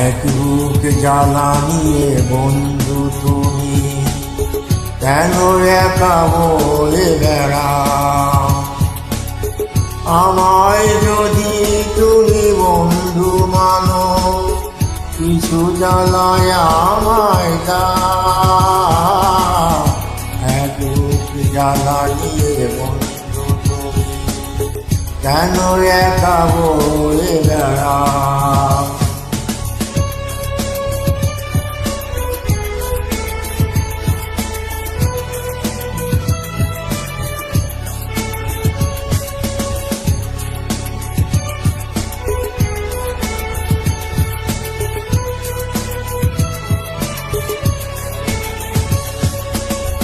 এক বুক জ্বালা নিয়ে বন্ধু তুমি কেন একা বলে বেড়াও? আমায় যদি তুমি বন্ধু মানো, কিছু জ্বালায় আমায় দাও। এক বুক জ্বালা নিয়ে বন্ধু তুমি কেন একা বলে বেড়াও?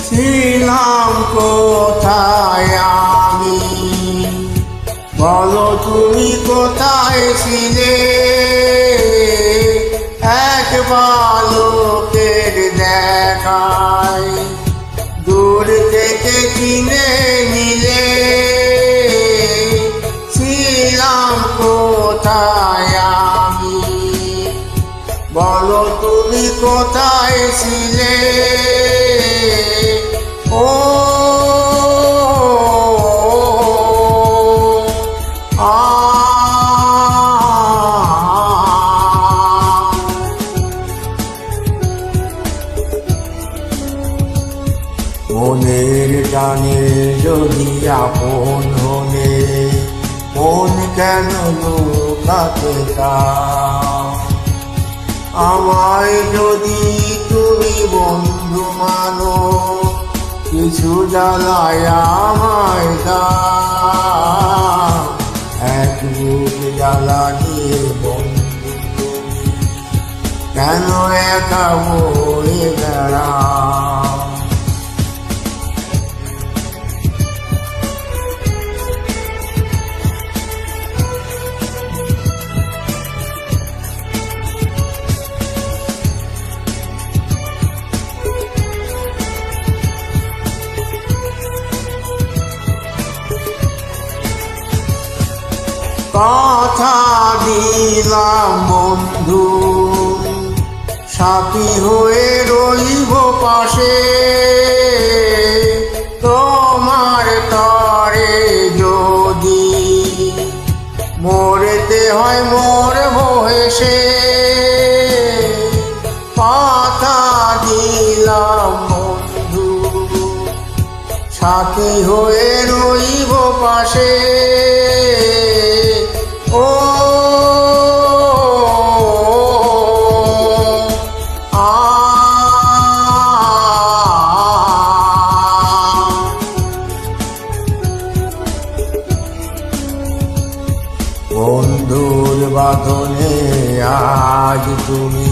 ছিলাম কোথায় আমি, বলো তুমি কোথায় ছিলে? এক বালকের দেখায় দূর থেকে চিনে নিলে। ছিলাম কোথায় আমি, বলো তুমি কোথায় ছিলে? ও মনের টানে যদি আপন হলে মন কেন লুকাতে চাও? আমায় যদি তুমি বন্ধু মানো, কিছু জ্বালায় আমায় দাও। এক বুক জ্বালা নিয়ে বন্ধু তুমি কেন একা বলে বেড়াও? কথা দিলাম বন্ধু, সাথী হয়ে রইব পাশে। তোমার তরে যদি মরতে হয় মরব হেসে। কথা দিলাম বন্ধু, সাথী হয়ে রইব পাশে। ও বন্ধুর বাঁধনে আজ তুমি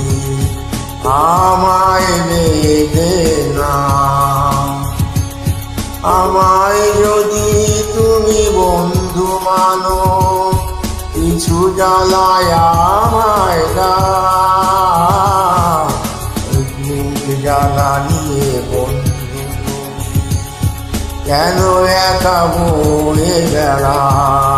আমায় বেঁধে নাও। আমায় যদি তুমি বন্ধু মানো, কিছু জ্বালায় আমায় দাও। বুক জ্বালা নিয়ে বন্ধু তুমি কেন একা বলে বেড়াও?